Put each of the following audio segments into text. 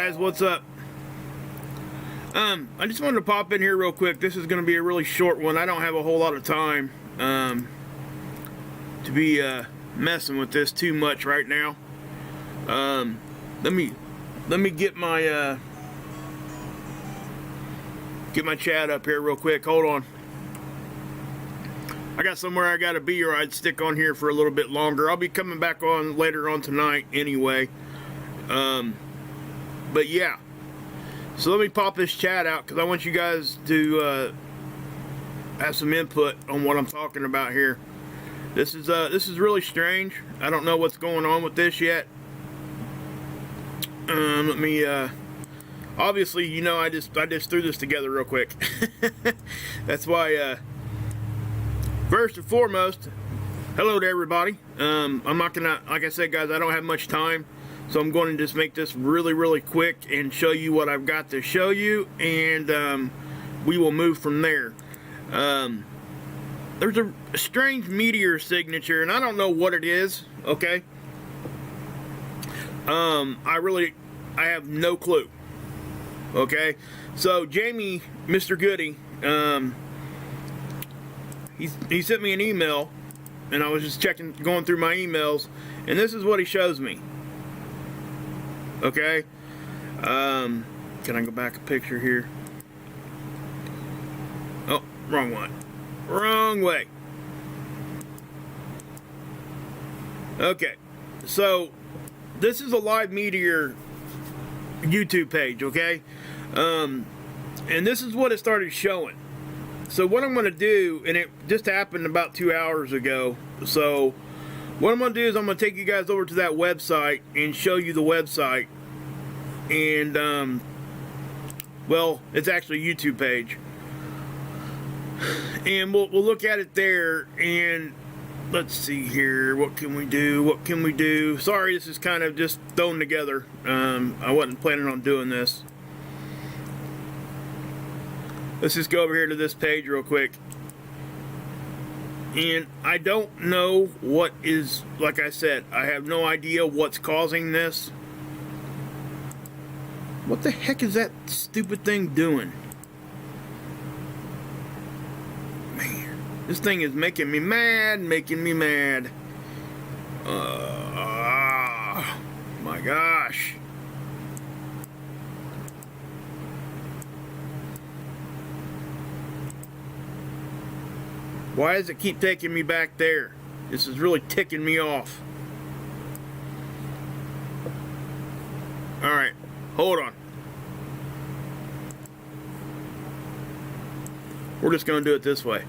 guys, what's up? I just wanted to pop in here real quick. This is going to be a really short one. I don't have a whole lot of time to be messing with this too much right now. Let me get my chat up here real quick. Hold on. I got somewhere I gotta be, or I'd stick on here for a little bit longer. I'll be coming back on later on tonight anyway. But yeah, so let me pop this chat out because I want you guys to have some input on what I'm talking about here. This is really strange. I don't know what's going on with this yet. Let me obviously, you know, I just threw this together real quick. That's why first and foremost, hello to everybody. I'm not gonna, like I said, guys, I don't have much time, so I'm going to just make this really quick and show you what I've got to show you, and we will move from there. There's a strange meteor signature, and I don't know what it is. Okay. I have no clue. Okay, so Jamie, Mr. Goody, he sent me an email, and I was just going through my emails, and this is what he shows me. Okay, can I go back a picture here? Oh, wrong one. Wrong way. Okay, so this is a live meteor YouTube page, okay? And this is what it started showing. So what I'm going to do, and it just happened about 2 hours ago, so what I'm going to do is I'm going to take you guys over to that website and show you the website. And well, it's actually a YouTube page, and we'll look at it there. And let's see here, what can we do? Sorry, this is kind of just thrown together. I wasn't planning on doing this. Let's just go over here to this page real quick. And I don't know what is, like I said, I have no idea what's causing this. What the heck is that stupid thing doing? Man, this thing is making me mad, my gosh. Why does it keep taking me back there? This is really ticking me off. Alright, hold on. We're just going to do it this way.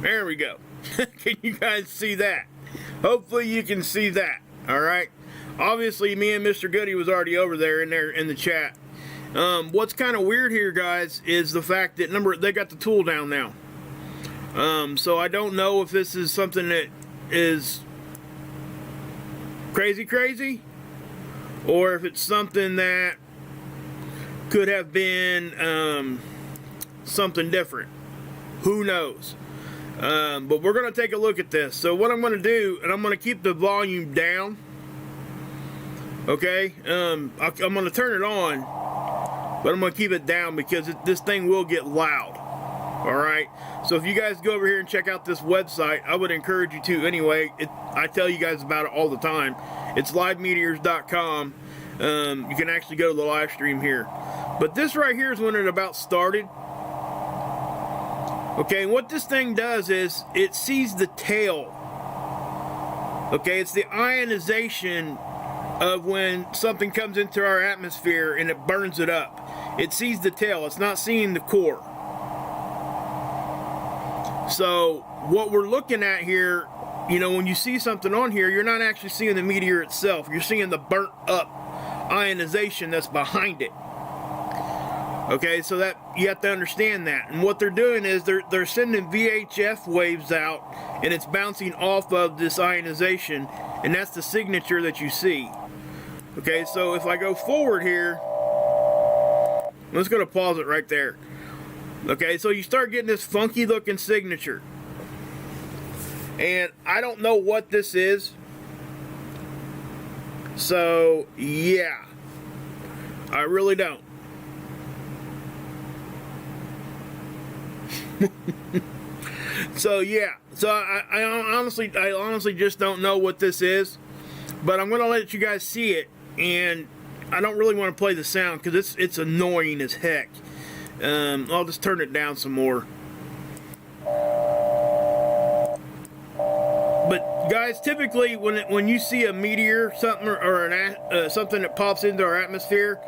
There we go. Can you guys see that? Hopefully you can see that. Alright. Obviously me and Mr. Goody was already over there in the chat. What's kind of weird here, guys, is the fact that they got the tool down now. So I don't know if this is something that is crazy, or if it's something that could have been something different. Who knows? But we're going to take a look at this. So what I'm going to do, and I'm going to keep the volume down. Okay, I'm going to turn it on, but I'm going to keep it down because this thing will get loud. Alright, so if you guys go over here and check out this website, I would encourage you to anyway. I tell you guys about it all the time. It's livemeteors.com. You can actually go to the live stream here. But this right here is when it about started. Okay, and what this thing does is it sees the tail. Okay, it's the ionization of when something comes into our atmosphere and it burns it up. It sees the tail. It's not seeing the core. So what we're looking at here, you know, when you see something on here, you're not actually seeing the meteor itself. You're seeing the burnt up ionization that's behind it. Okay, so that you have to understand that. And what they're doing is they're sending VHF waves out, and it's bouncing off of this ionization, and that's the signature that you see. Okay, so if I go forward here, I'm just going to pause it right there. Okay, so you start getting this funky looking signature. And I don't know what this is. So, yeah. I really don't. So, yeah. So, I honestly just don't know what this is. But I'm going to let you guys see it. And I don't really want to play the sound because it's annoying as heck. I'll just turn it down some more. But guys, typically when you see a meteor, something or something that pops into our atmosphere,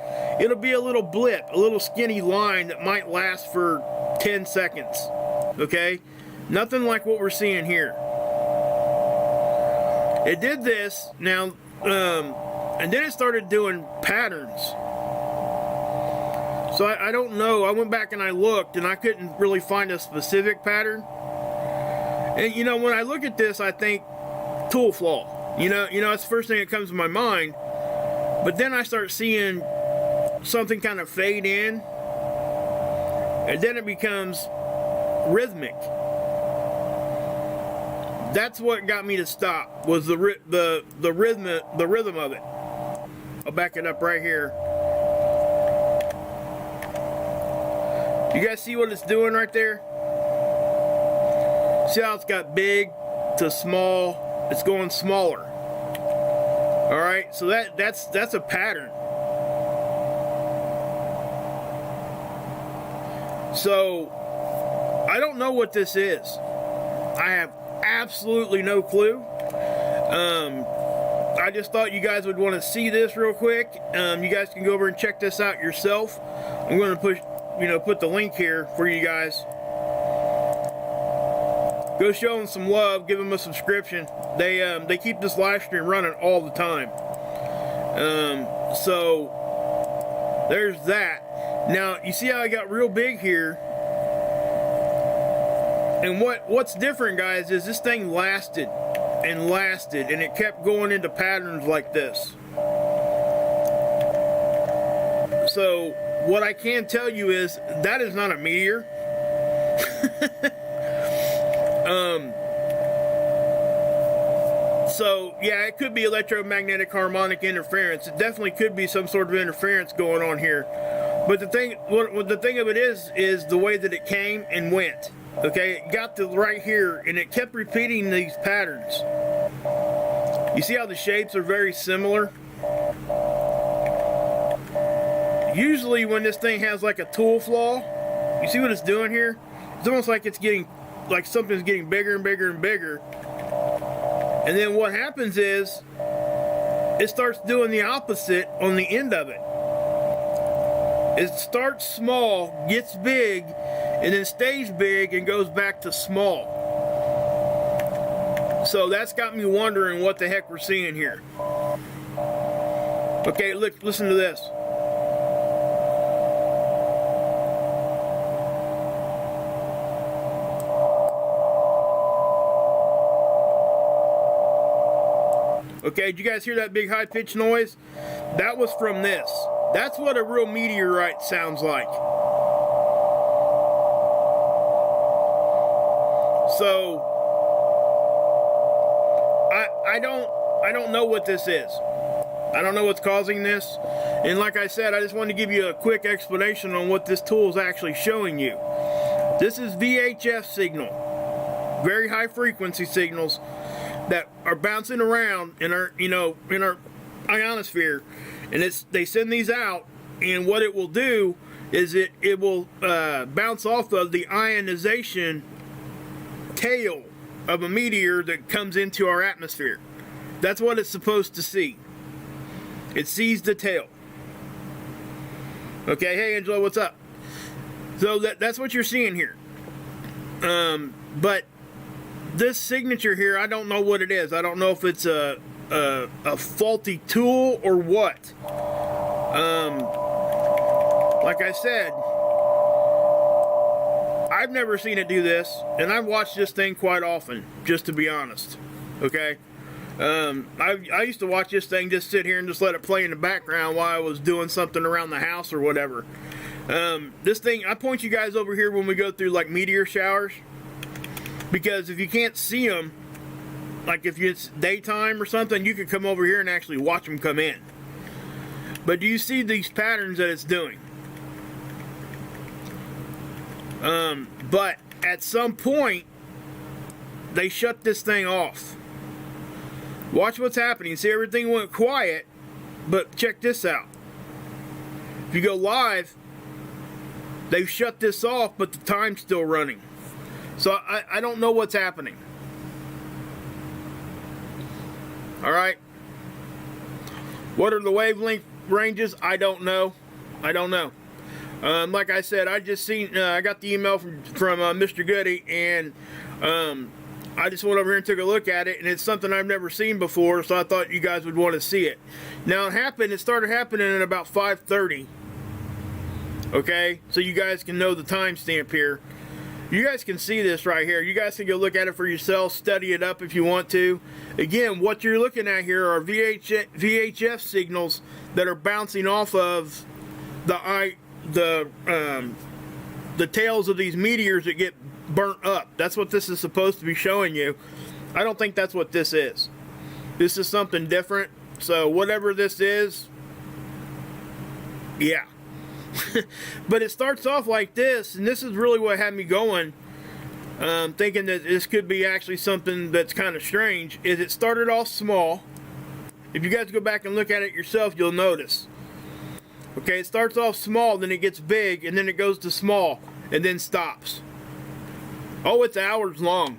it'll be a little blip, a little skinny line that might last for 10 seconds. Okay, nothing like what we're seeing here. It did this now, and then it started doing patterns. So I don't know. I went back and I looked, and I couldn't really find a specific pattern. And you know, when I look at this, I think tool flaw. You know, it's the first thing that comes to my mind. But then I start seeing something kind of fade in, and then it becomes rhythmic. That's what got me to stop. Was the rhythm of it. I'll back it up right here. You guys see what it's doing right there? See how it's got big to small? It's going smaller. All right, so that's a pattern. So I don't know what this is. I have absolutely no clue. I just thought you guys would want to see this real quick. You guys can go over and check this out yourself. I'm going to put the link here for you guys. Go show them some love. Give them a subscription. They keep this live stream running all the time. So there's that. Now you see how I got real big here. And what's different, guys, is this thing lasted and lasted, and it kept going into patterns like this. So what I can tell you is that is not a meteor. So yeah, it could be electromagnetic harmonic interference. It definitely could be some sort of interference going on here. But the thing of it is the way that it came and went. Okay, it got to right here and it kept repeating these patterns. You see how the shapes are very similar? Usually when this thing has like a tool flaw, you see what it's doing here? It's almost like it's getting, like something's getting bigger and bigger and bigger. And then what happens is, it starts doing the opposite on the end of it. It starts small, gets big, and then stays big and goes back to small. So that's got me wondering what the heck we're seeing here. Okay, look, listen to this. Okay, did you guys hear that big high-pitched noise? That was from this. That's what a real meteorite sounds like. So I don't know what this is. I don't know what's causing this. And like I said, I just wanted to give you a quick explanation on what this tool is actually showing you. This is VHF signal. Very high frequency signals that are bouncing around in our ionosphere, and they send these out, and what it will do is it will bounce off of the ionization tail of a meteor that comes into our atmosphere. That's what it's supposed to see. It sees the tail. Okay, hey Angela, what's up? So that's what you're seeing here. But this signature here, I don't know what it is. I don't know if it's a faulty tool or what. Like I said, I've never seen it do this, and I've watched this thing quite often, just to be honest. Okay, I used to watch this thing, just sit here and just let it play in the background while I was doing something around the house or whatever. This thing, I point you guys over here when we go through like meteor showers. Because if you can't see them, like if it's daytime or something, you could come over here and actually watch them come in. But do you see these patterns that it's doing? But at some point, they shut this thing off. Watch what's happening. See, everything went quiet, but check this out. If you go live, they've shut this off, but the time's still running. So I don't know what's happening. Alright. What are the wavelength ranges? I don't know. I don't know. Like I said, I just seen, I got the email from Mr. Goody, and I just went over here and took a look at it, and it's something I've never seen before, so I thought you guys would want to see it. Now it started happening at about 5:30. Okay, so you guys can know the timestamp here. You guys can see this right here. You guys can go look at it for yourself, study it up if you want to. Again, what you're looking at here are VHF signals that are bouncing off of the tails of these meteors that get burnt up. That's what this is supposed to be showing you. I don't think that's what this is. This is something different. So whatever this is, yeah. But it starts off like this, and this is really what had me going, thinking that this could be actually something that's kind of strange. Is it started off small. If you guys go back and look at it yourself, you'll notice. Okay, it starts off small, then it gets big, and then it goes to small, and then stops. Oh, it's hours long,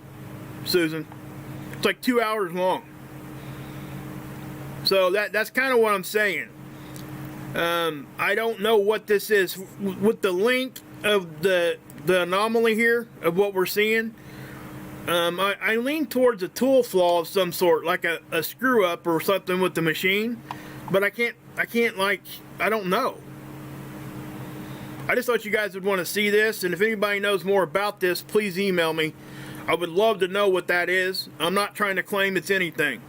Susan. It's like 2 hours long. So that's kind of what I'm saying. I don't know what this is. With the length of the anomaly here, of what we're seeing, I lean towards a tool flaw of some sort, like a screw up or something with the machine. But I can't I don't know. I just thought you guys would want to see this, and if anybody knows more about this, please email me. I would love to know what that is. I'm not trying to claim it's anything.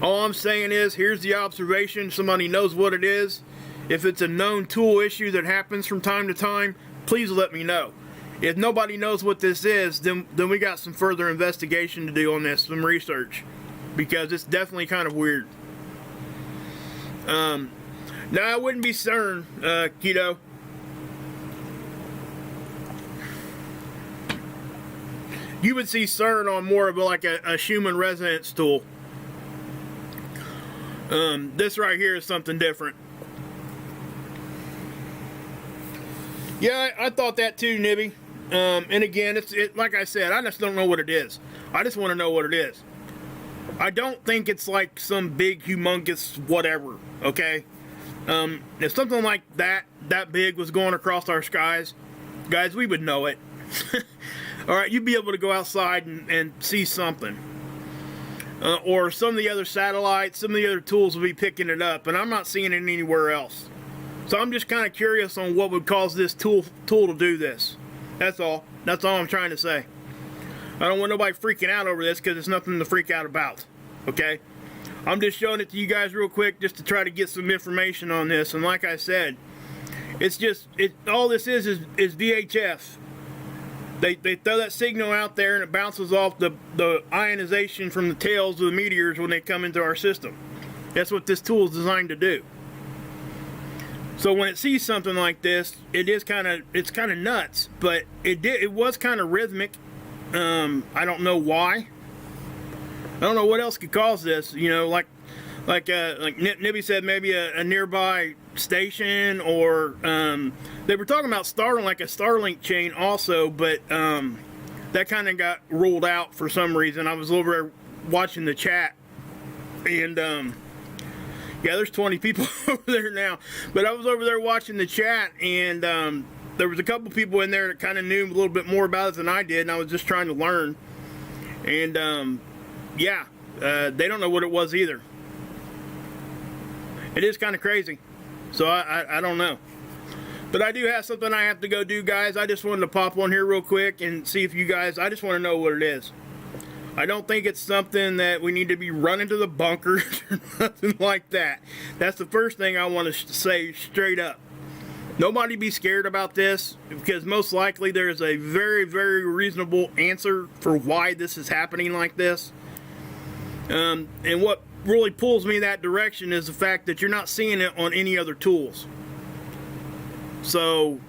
All I'm saying is, here's the observation. Somebody knows what it is. If it's a known tool issue that happens from time to time, please let me know. If nobody knows what this is, then we got some further investigation to do on this, some research, because it's definitely kind of weird. Now, I wouldn't be CERN, Keto. You would see CERN on more of like a Schumann resonance tool. This right here is something different. Yeah, I thought that too, Nibby. And again, it's like I said, I just don't know what it is. I just want to know what it is. I don't think it's like some big, humongous whatever, okay? If something like that big was going across our skies, guys, we would know it. Alright, you'd be able to go outside and see something. Or some of the other satellites, some of the other tools will be picking it up, and I'm not seeing it anywhere else. So I'm just kind of curious on what would cause this tool to do this. That's all. That's all I'm trying to say. I don't want nobody freaking out over this, because it's nothing to freak out about. Okay? I'm just showing it to you guys real quick just to try to get some information on this. And like I said, it's just, all this is VHF. They throw that signal out there and it bounces off the ionization from the tails of the meteors when they come into our system. That's what this tool is designed to do. So when it sees something like this, it's kind of nuts, but it was kind of rhythmic. I don't know why. I don't know what else could cause this. You know, like Nibby said, maybe a nearby station, or they were talking about Starlink, like a Starlink chain also, but that kind of got ruled out for some reason. I was over there watching the chat, and yeah, there's 20 people over there now, but I was over there watching the chat, and there was a couple people in there that kind of knew a little bit more about it than I did, and I was just trying to learn. And yeah, they don't know what it was either. It is kind of crazy. So I don't know. But I do have something I have to go do, guys. I just wanted to pop on here real quick and see if you guys, I just want to know what it is. I don't think it's something that we need to be running to the bunkers or nothing like that. That's the first thing I want to say straight up. Nobody be scared about this, because most likely there is a very, very reasonable answer for why this is happening like this. And what really pulls me that direction is the fact that you're not seeing it on any other tools. So,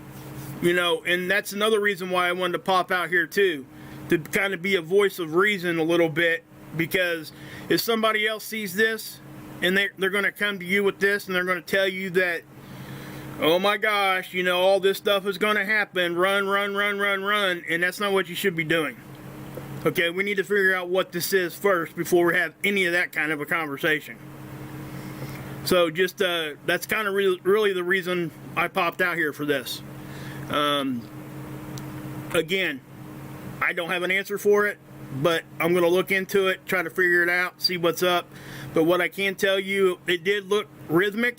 you know, and that's another reason why I wanted to pop out here too, to kind of be a voice of reason a little bit, because if somebody else sees this and they're going to come to you with this and they're going to tell you that, oh my gosh, you know, all this stuff is going to happen, run, and that's not what you should be doing. Okay, we need to figure out what this is first before we have any of that kind of a conversation. So just, that's kind of really the reason I popped out here for this. Again, I don't have an answer for it, but I'm going to look into it, try to figure it out, see what's up. But what I can tell you, it did look rhythmic.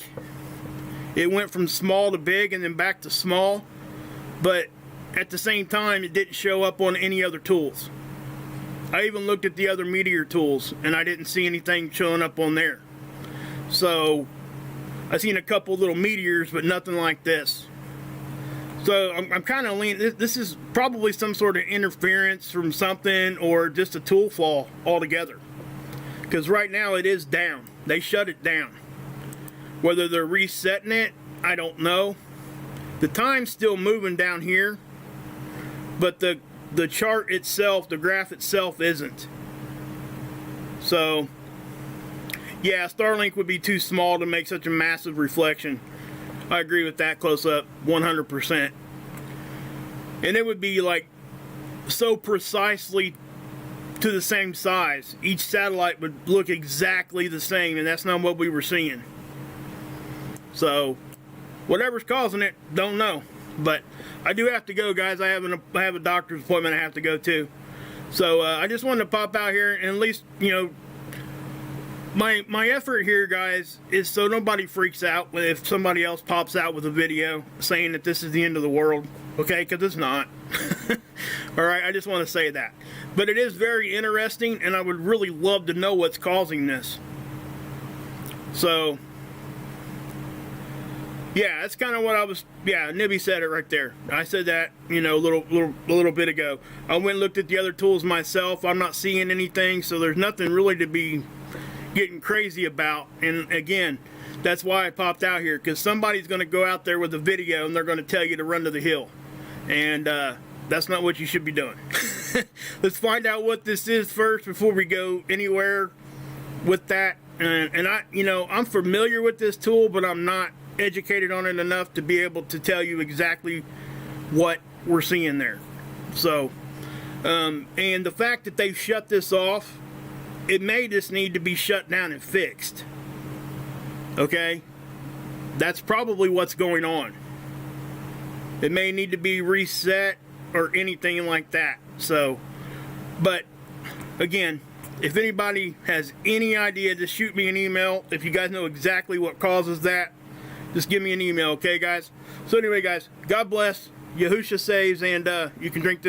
It went from small to big and then back to small, but at the same time, it didn't show up on any other tools. I even looked at the other Meteor tools and I didn't see anything showing up on there. So I seen a couple little meteors, but nothing like this. So I'm kind of leaning, this is probably some sort of interference from something or just a tool flaw altogether. Because right now it is down. They shut it down. Whether they're resetting it, I don't know. The time's still moving down here, but the chart itself, the graph itself isn't. So, yeah, Starlink would be too small to make such a massive reflection. I agree with that close up, 100%. And it would be like so precisely to the same size. Each satellite would look exactly the same, and that's not what we were seeing. So, whatever's causing it, don't know. But I do have to go, guys. I have a doctor's appointment I have to go to. So I just wanted to pop out here and at least, you know, my effort here, guys, is so nobody freaks out if somebody else pops out with a video saying that this is the end of the world. Okay, because it's not. Alright, I just want to say that. But it is very interesting, and I would really love to know what's causing this. So, yeah, that's kind of what I was, yeah, Nibby said it right there. I said that, you know, a little bit ago. I went and looked at the other tools myself. I'm not seeing anything, so there's nothing really to be getting crazy about. And again, that's why I popped out here, because somebody's going to go out there with a video and they're going to tell you to run to the hill. And that's not what you should be doing. Let's find out what this is first before we go anywhere with that. And I, you know, I'm familiar with this tool, but I'm not educated on it enough to be able to tell you exactly what we're seeing there. So, and the fact that they've shut this off, it may just need to be shut down and fixed. Okay? That's probably what's going on. It may need to be reset or anything like that. So, but again, if anybody has any idea, just shoot me an email. If you guys know exactly what causes that, just give me an email, okay, guys? So anyway, guys, God bless. Yahusha saves, and you can drink this